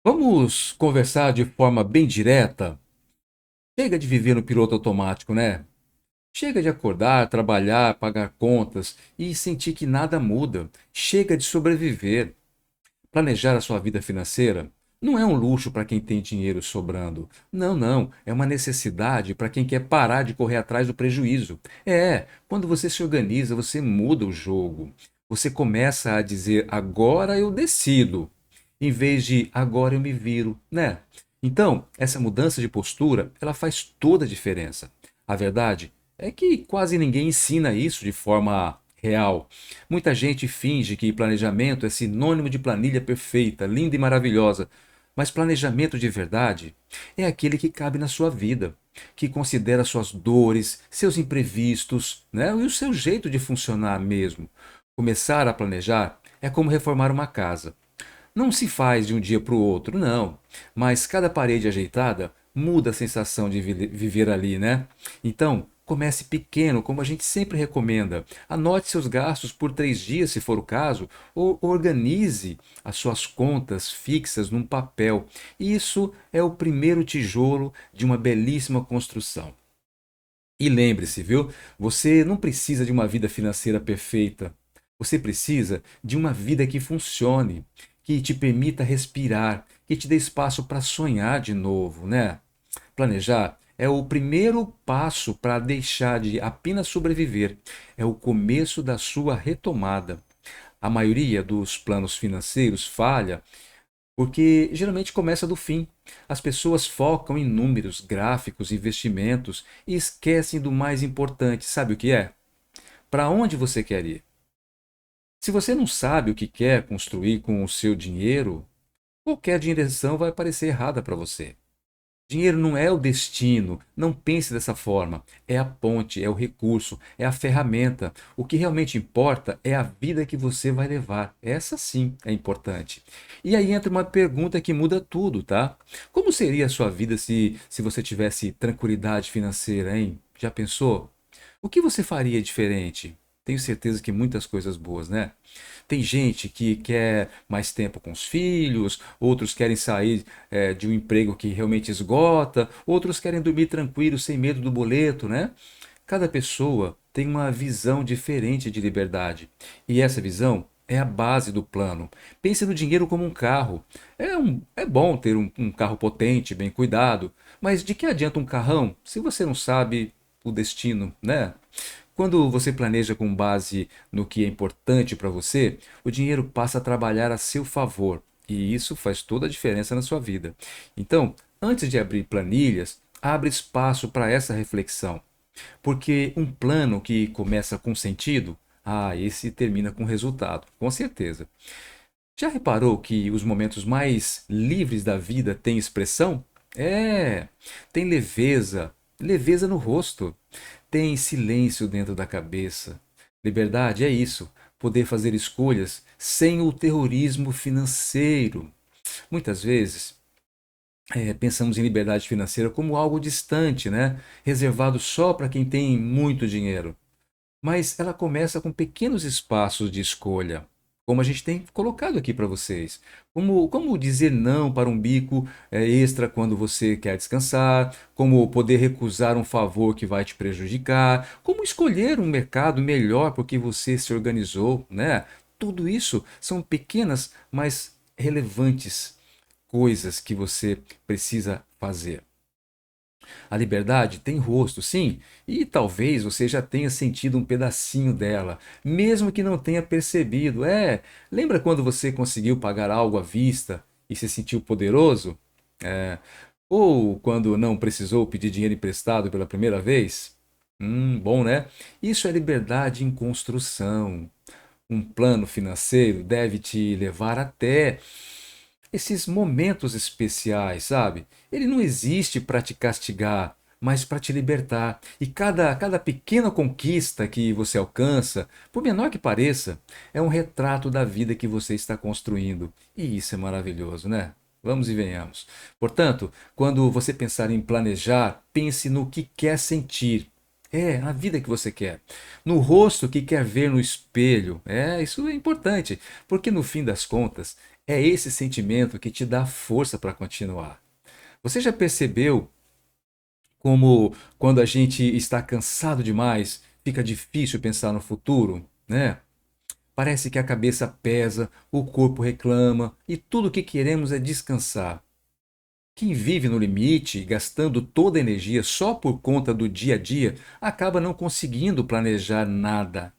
Vamos conversar de forma bem direta? Chega de viver no piloto automático, né? Chega de acordar, trabalhar, pagar contas e sentir que nada muda. Chega de sobreviver. Planejar a sua vida financeira não é um luxo para quem tem dinheiro sobrando. Não, não. É uma necessidade para quem quer parar de correr atrás do prejuízo. Quando você se organiza, você muda o jogo. Você começa a dizer: agora eu decido, em vez de agora eu me viro, né? Então, essa mudança de postura, ela faz toda a diferença. A verdade é que quase ninguém ensina isso de forma real. Muita gente finge que planejamento é sinônimo de planilha perfeita, linda e maravilhosa. Mas planejamento de verdade é aquele que cabe na sua vida, que considera suas dores, seus imprevistos, né? E o seu jeito de funcionar mesmo. Começar a planejar é como reformar uma casa. Não se faz de um dia para o outro, não. Mas cada parede ajeitada muda a sensação de viver ali, né? Então, comece pequeno, como a gente sempre recomenda. Anote seus gastos por 3 dias, se for o caso, ou organize as suas contas fixas num papel. Isso é o primeiro tijolo de uma belíssima construção. E lembre-se, viu? Você não precisa de uma vida financeira perfeita. Você precisa de uma vida que funcione, que te permita respirar, que te dê espaço para sonhar de novo, né? Planejar é o primeiro passo para deixar de apenas sobreviver. É o começo da sua retomada. A maioria dos planos financeiros falha porque geralmente começa do fim. As pessoas focam em números, gráficos, investimentos e esquecem do mais importante. Sabe o que é? Para onde você quer ir? Se você não sabe o que quer construir com o seu dinheiro, qualquer direção vai parecer errada para você. Dinheiro não é o destino, não pense dessa forma. É a ponte, é o recurso, é a ferramenta. O que realmente importa é a vida que você vai levar. Essa sim é importante. E aí entra uma pergunta que muda tudo, tá? Como seria a sua vida se você tivesse tranquilidade financeira, hein? Já pensou? O que você faria diferente? Tenho certeza que muitas coisas boas, né? Tem gente que quer mais tempo com os filhos, outros querem sair de um emprego que realmente esgota, outros querem dormir tranquilo, sem medo do boleto, né? Cada pessoa tem uma visão diferente de liberdade. E essa visão é a base do plano. Pense no dinheiro como um carro. É bom ter um carro potente, bem cuidado, mas de que adianta um carrão se você não sabe o destino, né? Quando você planeja com base no que é importante para você, o dinheiro passa a trabalhar a seu favor. E isso faz toda a diferença na sua vida. Então, antes de abrir planilhas, abre espaço para essa reflexão. Porque um plano que começa com sentido, esse termina com resultado, com certeza. Já reparou que os momentos mais livres da vida têm expressão? É, tem leveza, leveza no rosto, tem silêncio dentro da cabeça. Liberdade é isso, poder fazer escolhas sem o terrorismo financeiro. Muitas vezes pensamos em liberdade financeira como algo distante, né? Reservado só para quem tem muito dinheiro. Mas ela começa com pequenos espaços de escolha, como a gente tem colocado aqui para vocês. Como dizer não para um bico extra quando você quer descansar, como poder recusar um favor que vai te prejudicar, como escolher um mercado melhor porque você se organizou, né? Tudo isso são pequenas, mas relevantes coisas que você precisa fazer. A liberdade tem rosto, sim, e talvez você já tenha sentido um pedacinho dela, mesmo que não tenha percebido. Lembra quando você conseguiu pagar algo à vista e se sentiu poderoso? É, ou quando não precisou pedir dinheiro emprestado pela primeira vez? Bom, né? Isso é liberdade em construção. Um plano financeiro deve te levar até esses momentos especiais, sabe? Ele não existe para te castigar, mas para te libertar. E cada pequena conquista que você alcança, por menor que pareça, é um retrato da vida que você está construindo. E isso é maravilhoso, né? Vamos e venhamos. Portanto, quando você pensar em planejar, pense no que quer sentir. Na vida que você quer. No rosto que quer ver no espelho. Isso é importante, porque no fim das contas, É esse sentimento que te dá força para continuar. Você já percebeu como quando a gente está cansado demais, fica difícil pensar no futuro, né? Parece que a cabeça pesa, o corpo reclama e tudo o que queremos é descansar. Quem vive no limite, gastando toda a energia só por conta do dia a dia, acaba não conseguindo planejar nada.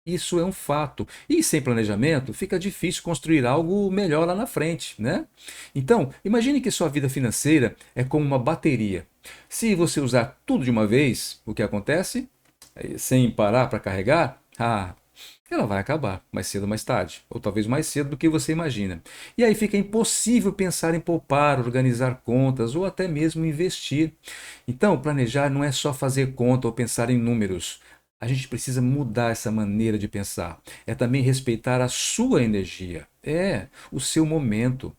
Isso é um fato. E sem planejamento, fica difícil construir algo melhor lá na frente, né? Então, imagine que sua vida financeira é como uma bateria. Se você usar tudo de uma vez, o que acontece? Sem parar para carregar, ela vai acabar mais cedo ou mais tarde, ou talvez mais cedo do que você imagina. E aí fica impossível pensar em poupar, organizar contas ou até mesmo investir. Então, planejar não é só fazer conta ou pensar em números. A gente precisa mudar essa maneira de pensar. É também respeitar a sua energia, o seu momento.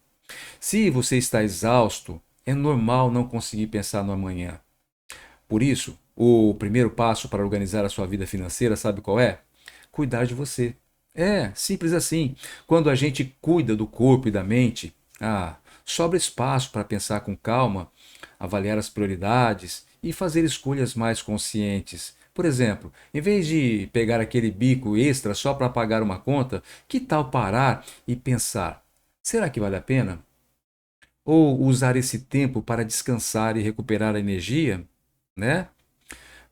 Se você está exausto, é normal não conseguir pensar no amanhã. Por isso, o primeiro passo para organizar a sua vida financeira, sabe qual é? Cuidar de você. É, simples assim. Quando a gente cuida do corpo e da mente, sobra espaço para pensar com calma, avaliar as prioridades e fazer escolhas mais conscientes. Por exemplo, em vez de pegar aquele bico extra só para pagar uma conta, que tal parar e pensar: será que vale a pena? Ou usar esse tempo para descansar e recuperar a energia, né?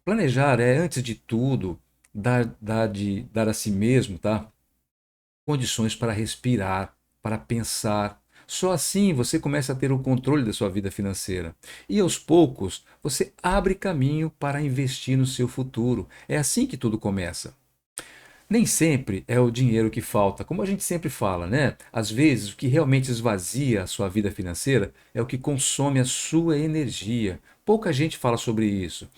Planejar é, antes de tudo, dar a si mesmo, tá? Condições para respirar, para pensar. Só assim você começa a ter o controle da sua vida financeira. E aos poucos você abre caminho para investir no seu futuro. É assim que tudo começa. Nem sempre é o dinheiro que falta, como a gente sempre fala, né? Às vezes, o que realmente esvazia a sua vida financeira é o que consome a sua energia. Pouca gente fala sobre isso.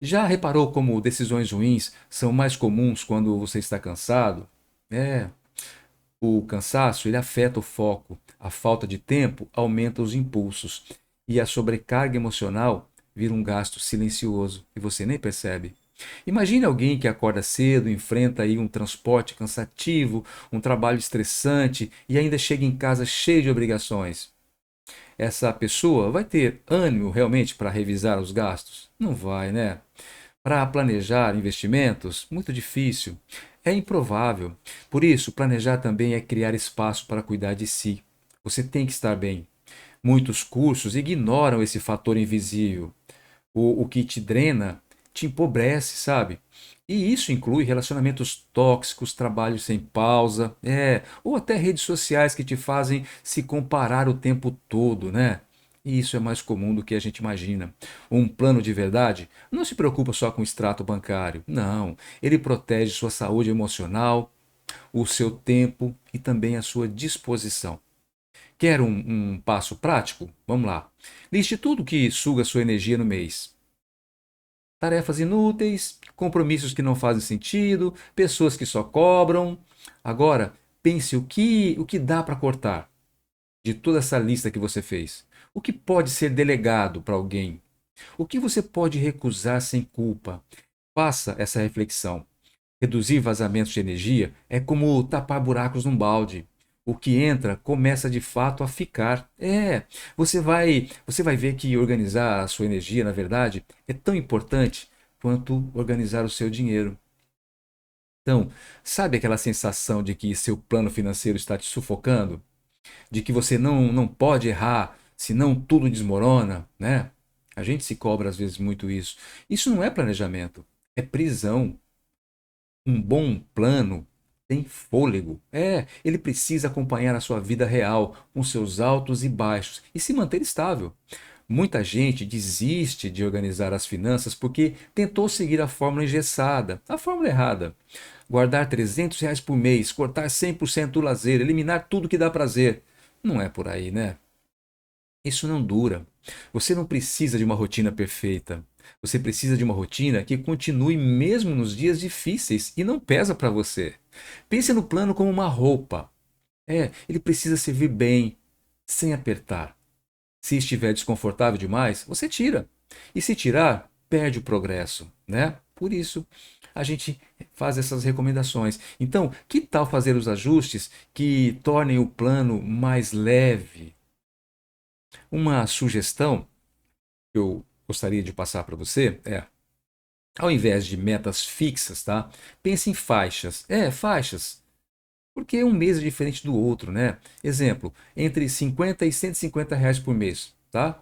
Já reparou como decisões ruins são mais comuns quando você está cansado? É, o cansaço ele afeta o foco, a falta de tempo aumenta os impulsos e a sobrecarga emocional vira um gasto silencioso e você nem percebe. Imagine alguém que acorda cedo, enfrenta aí um transporte cansativo, um trabalho estressante e ainda chega em casa cheio de obrigações. Essa pessoa vai ter ânimo realmente para revisar os gastos? Não vai, né? Para planejar investimentos, muito difícil. É improvável. Por isso, planejar também é criar espaço para cuidar de si. Você tem que estar bem. Muitos cursos ignoram esse fator invisível. O que te drena te empobrece, sabe? E isso inclui relacionamentos tóxicos, trabalho sem pausa, ou até redes sociais que te fazem se comparar o tempo todo, né? E isso é mais comum do que a gente imagina. Um plano de verdade não se preocupa só com o extrato bancário. Não, ele protege sua saúde emocional, o seu tempo e também a sua disposição. Quer um passo prático? Vamos lá. Liste tudo que suga sua energia no mês. Tarefas inúteis, compromissos que não fazem sentido, pessoas que só cobram. Agora, pense o que dá para cortar de toda essa lista que você fez. O que pode ser delegado para alguém? O que você pode recusar sem culpa? Faça essa reflexão. Reduzir vazamentos de energia é como tapar buracos num balde. O que entra começa de fato a ficar. Você vai ver que organizar a sua energia, na verdade, é tão importante quanto organizar o seu dinheiro. Então, sabe aquela sensação de que seu plano financeiro está te sufocando? De que você não pode errar, senão tudo desmorona, né? A gente se cobra às vezes muito isso. Isso não é planejamento, é prisão. Um bom plano tem fôlego. Ele precisa acompanhar a sua vida real, com seus altos e baixos, e se manter estável. Muita gente desiste de organizar as finanças porque tentou seguir a fórmula engessada, a fórmula errada. Guardar R$ 300 por mês, cortar 100% do lazer, eliminar tudo que dá prazer. Não é por aí, né? Isso não dura. Você não precisa de uma rotina perfeita. Você precisa de uma rotina que continue mesmo nos dias difíceis e não pesa para você. Pense no plano como uma roupa. Ele precisa servir bem, sem apertar. Se estiver desconfortável demais, você tira. E se tirar, perde o progresso, né? Por isso, a gente faz essas recomendações. Então, que tal fazer os ajustes que tornem o plano mais leve? Uma sugestão que eu gostaria de passar para você é, ao invés de metas fixas, tá? Pense em faixas. Faixas. Porque um mês é diferente do outro, né? Exemplo, entre 50 e 150 reais por mês, tá?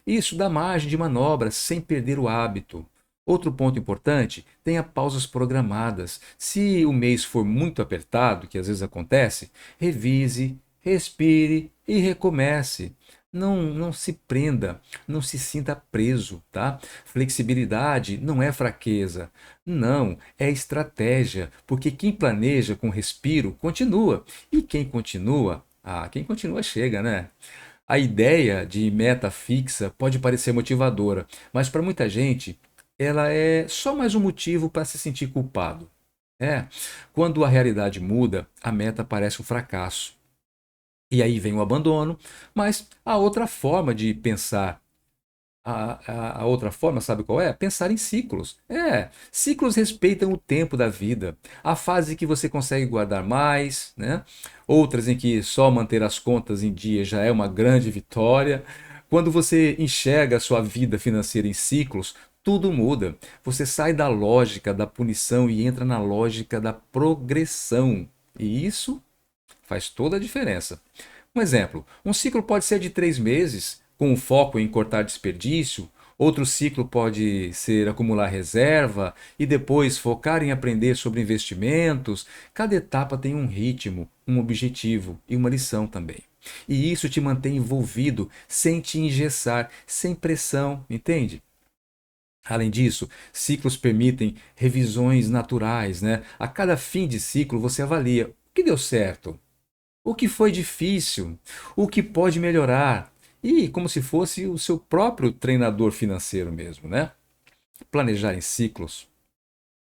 Isso dá margem de manobra sem perder o hábito. Outro ponto importante, tenha pausas programadas. Se o mês for muito apertado, que às vezes acontece, revise, respire e recomece. Não se prenda, não se sinta preso, tá? Flexibilidade não é fraqueza, não, é estratégia, porque quem planeja com respiro continua, e quem continua chega, né? A ideia de meta fixa pode parecer motivadora, mas para muita gente ela é só mais um motivo para se sentir culpado. É, quando a realidade muda, a meta parece um fracasso. E aí vem o abandono, mas a outra forma de pensar a outra forma, sabe qual é? Pensar em ciclos. Ciclos respeitam o tempo da vida. Há fases que você consegue guardar mais, né? Outras em que só manter as contas em dia já é uma grande vitória. Quando você enxerga a sua vida financeira em ciclos, tudo muda. Você sai da lógica da punição e entra na lógica da progressão. E isso faz toda a diferença. Um exemplo: um ciclo pode ser de 3 meses, com um foco em cortar desperdício. Outro ciclo pode ser acumular reserva e depois focar em aprender sobre investimentos. Cada etapa tem um ritmo, um objetivo e uma lição também. E isso te mantém envolvido, sem te engessar, sem pressão, entende? Além disso, ciclos permitem revisões naturais, né? A cada fim de ciclo você avalia o que deu certo, o que foi difícil, o que pode melhorar. E como se fosse o seu próprio treinador financeiro mesmo, né? Planejar em ciclos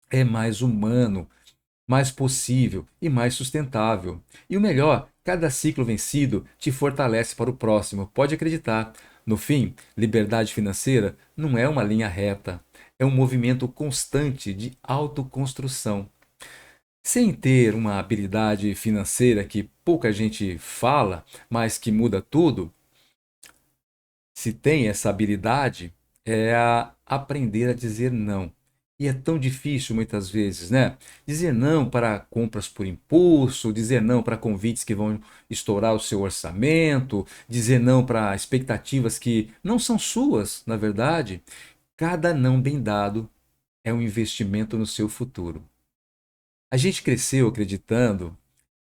é mais humano, mais possível e mais sustentável. E o melhor, cada ciclo vencido te fortalece para o próximo. Pode acreditar. No fim, liberdade financeira não é uma linha reta, é um movimento constante de autoconstrução. Sem ter uma habilidade financeira que pouca gente fala, mas que muda tudo, se tem essa habilidade, é a aprender a dizer não. E é tão difícil muitas vezes, né? Dizer não para compras por impulso, dizer não para convites que vão estourar o seu orçamento, dizer não para expectativas que não são suas, na verdade. Cada não bem dado é um investimento no seu futuro. A gente cresceu acreditando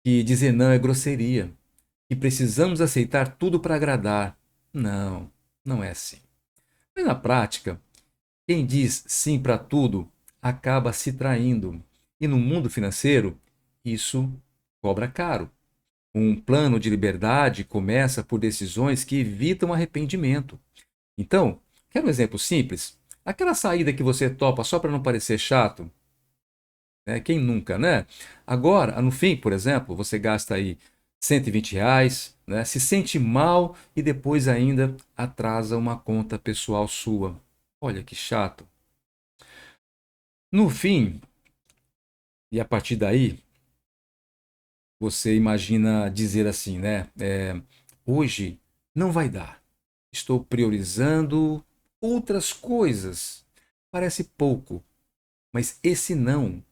que dizer não é grosseria, que precisamos aceitar tudo para agradar. Não, não é assim. Mas na prática, quem diz sim para tudo acaba se traindo. E no mundo financeiro, isso cobra caro. Um plano de liberdade começa por decisões que evitam arrependimento. Então, quer um exemplo simples? Aquela saída que você topa só para não parecer chato, né? Quem nunca, né? Agora, no fim, por exemplo, você gasta aí R$ 120, né? Se sente mal e depois ainda atrasa uma conta pessoal sua. Olha que chato. No fim, e a partir daí, você imagina dizer assim, né? Hoje não vai dar. Estou priorizando outras coisas. Parece pouco, mas esse não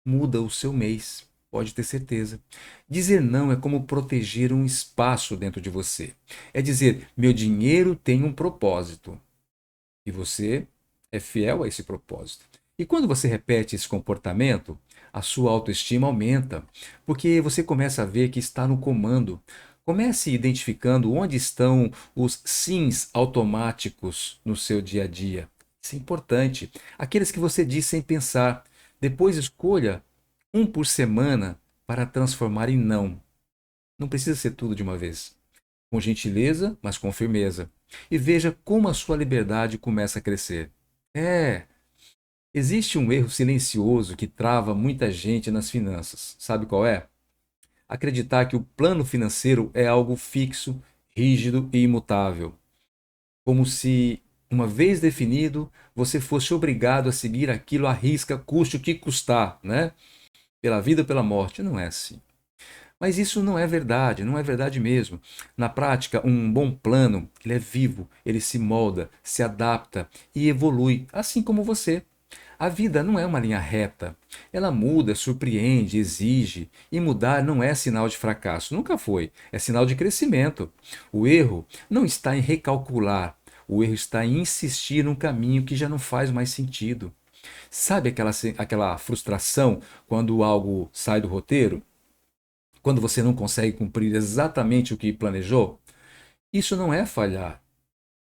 muda o seu mês, pode ter certeza. Dizer não é como proteger um espaço dentro de você. É dizer, meu dinheiro tem um propósito e você é fiel a esse propósito. E quando você repete esse comportamento, a sua autoestima aumenta, porque você começa a ver que está no comando. Comece identificando onde estão os sims automáticos no seu dia a dia. Isso é importante. Aqueles que você diz sem pensar. Depois escolha um por semana para transformar em não. Não precisa ser tudo de uma vez. Com gentileza, mas com firmeza. E veja como a sua liberdade começa a crescer. É, existe um erro silencioso que trava muita gente nas finanças. Sabe qual é? Acreditar que o plano financeiro é algo fixo, rígido e imutável. Como se uma vez definido, você fosse obrigado a seguir aquilo à risca, custe o que custar, né? Pela vida ou pela morte. Não é assim. Mas isso não é verdade, não é verdade mesmo. Na prática, um bom plano, ele é vivo, ele se molda, se adapta e evolui, assim como você. A vida não é uma linha reta. Ela muda, surpreende, exige. E mudar não é sinal de fracasso. Nunca foi. É sinal de crescimento. O erro não está em recalcular. O erro está em insistir num caminho que já não faz mais sentido. Sabe aquela frustração quando algo sai do roteiro? Quando você não consegue cumprir exatamente o que planejou? Isso não é falhar.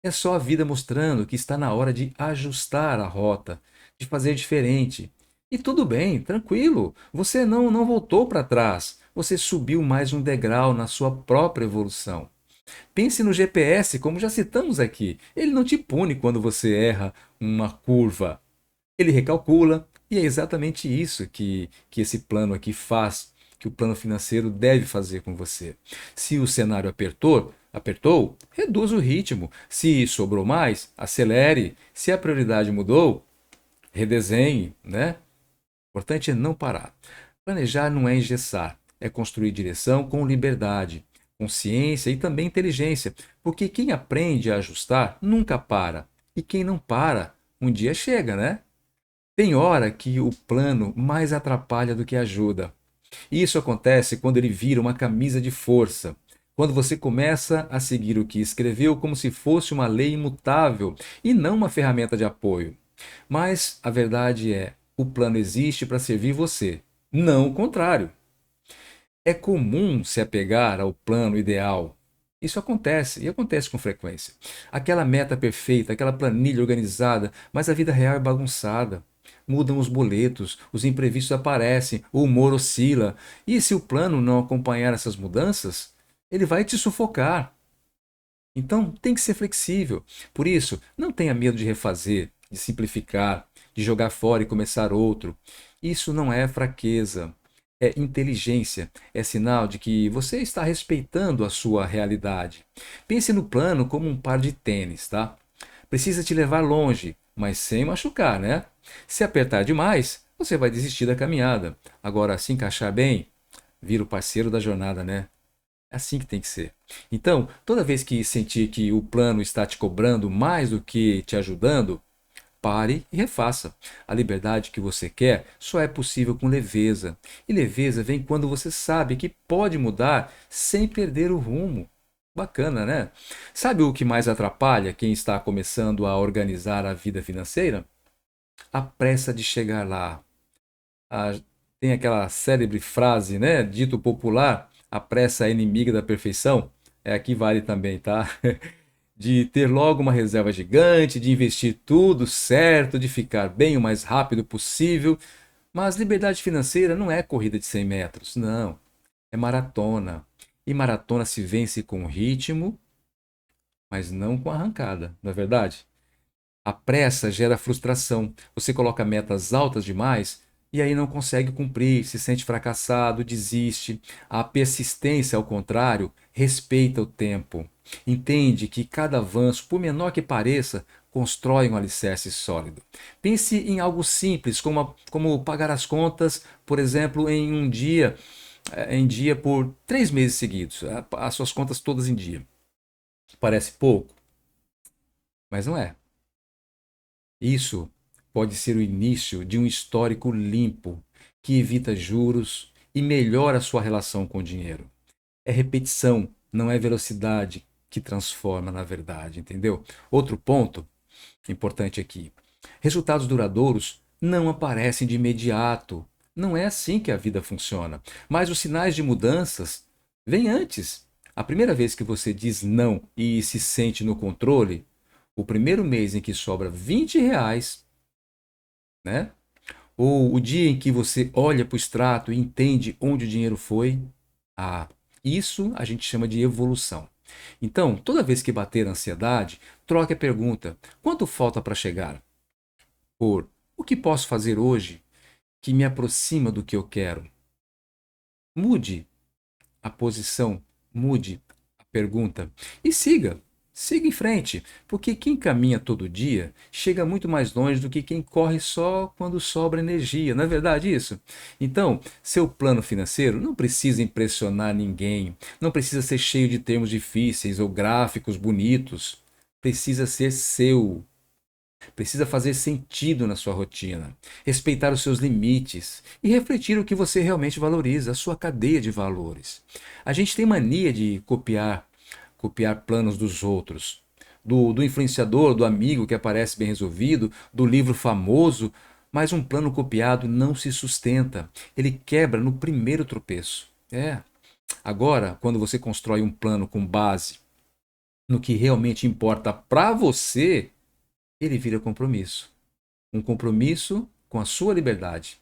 É só a vida mostrando que está na hora de ajustar a rota, de fazer diferente. E tudo bem, tranquilo. Você não voltou para trás. Você subiu mais um degrau na sua própria evolução. Pense no GPS, como já citamos aqui. Ele não te pune quando você erra uma curva. Ele recalcula, e é exatamente isso que esse plano aqui faz, que o plano financeiro deve fazer com você. Se o cenário apertou, reduz o ritmo. Se sobrou mais, acelere. Se a prioridade mudou, redesenhe, né? O importante é não parar. Planejar não é engessar, é construir direção com liberdade, consciência e também inteligência, porque quem aprende a ajustar nunca para, e quem não para, um dia chega, né? Tem hora que o plano mais atrapalha do que ajuda. E isso acontece quando ele vira uma camisa de força. Quando você começa a seguir o que escreveu como se fosse uma lei imutável e não uma ferramenta de apoio. Mas a verdade é, o plano existe para servir você, não o contrário. É comum se apegar ao plano ideal. Isso acontece, e acontece com frequência. Aquela meta perfeita, aquela planilha organizada, mas a vida real é bagunçada. Mudam os boletos, os imprevistos aparecem, o humor oscila. E se o plano não acompanhar essas mudanças, ele vai te sufocar. Então tem que ser flexível. Por isso, não tenha medo de refazer, de simplificar, de jogar fora e começar outro. Isso não é fraqueza, é inteligência, é sinal de que você está respeitando a sua realidade. Pense no plano como um par de tênis, tá? Precisa te levar longe, mas sem machucar, né? Se apertar demais, você vai desistir da caminhada. Agora, se encaixar bem, vira o parceiro da jornada, né? É assim que tem que ser. Então, toda vez que sentir que o plano está te cobrando mais do que te ajudando, pare e refaça. A liberdade que você quer só é possível com leveza. E leveza vem quando você sabe que pode mudar sem perder o rumo. Bacana, né? Sabe o que mais atrapalha quem está começando a organizar a vida financeira? A pressa de chegar lá. A- Tem aquela célebre frase, né? Dito popular, a pressa é inimiga da perfeição. É aqui vale também, tá? De ter logo uma reserva gigante, de investir tudo certo, de ficar bem o mais rápido possível. Mas liberdade financeira não é corrida de 100 metros, não. É maratona. E maratona se vence com ritmo, mas não com arrancada, não é verdade? A pressa gera frustração. Você coloca metas altas demais e aí não consegue cumprir, se sente fracassado, desiste. A persistência, ao contrário, respeita o tempo. Entende que cada avanço, por menor que pareça, constrói um alicerce sólido. Pense em algo simples, como pagar as contas, por exemplo, em dia por 3 meses seguidos, as suas contas todas em dia. Parece pouco, mas não é. Isso pode ser o início de um histórico limpo que evita juros e melhora a sua relação com o dinheiro. É repetição, não é velocidade que transforma na verdade, entendeu? Outro ponto importante aqui: resultados duradouros não aparecem de imediato. Não é assim que a vida funciona. Mas os sinais de mudanças vêm antes. A primeira vez que você diz não e se sente no controle, o primeiro mês em que sobra R$ 20, né? Ou o dia em que você olha para o extrato e entende onde o dinheiro foi, ah, isso a gente chama de evolução. Então, toda vez que bater a ansiedade, troque a pergunta: quanto falta para chegar? Por o que posso fazer hoje que me aproxima do que eu quero? Mude a posição, mude a pergunta e siga. Siga em frente, porque quem caminha todo dia chega muito mais longe do que quem corre só quando sobra energia, não é verdade isso? Então, seu plano financeiro não precisa impressionar ninguém, não precisa ser cheio de termos difíceis ou gráficos bonitos, precisa ser seu. Precisa fazer sentido na sua rotina, respeitar os seus limites e refletir o que você realmente valoriza, a sua cadeia de valores. A gente tem mania de copiar planos dos outros, do influenciador, do amigo que aparece bem resolvido, do livro famoso, mas um plano copiado não se sustenta. Ele quebra no primeiro tropeço. Agora, quando você constrói um plano com base no que realmente importa para você, ele vira compromisso. Um compromisso com a sua liberdade.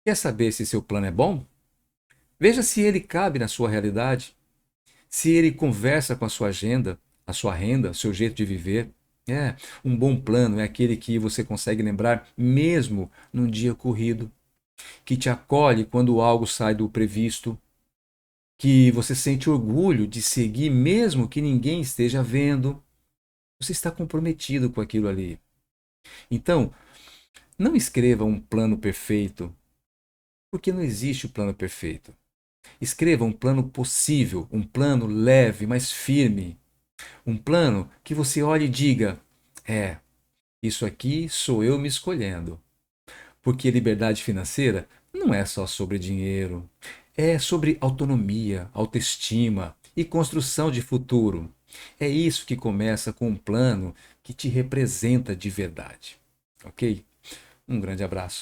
Quer saber se seu plano é bom? Veja se ele cabe na sua realidade, se ele conversa com a sua agenda, a sua renda, o seu jeito de viver. Um bom plano é aquele que você consegue lembrar mesmo num dia corrido, que te acolhe quando algo sai do previsto, que você sente orgulho de seguir mesmo que ninguém esteja vendo. Você está comprometido com aquilo ali. Então, não escreva um plano perfeito, porque não existe o plano perfeito. Escreva um plano possível, um plano leve, mas firme. Um plano que você olhe e diga: isso aqui sou eu me escolhendo. Porque liberdade financeira não é só sobre dinheiro, é sobre autonomia, autoestima e construção de futuro. É isso que começa com um plano que te representa de verdade. Ok? Um grande abraço.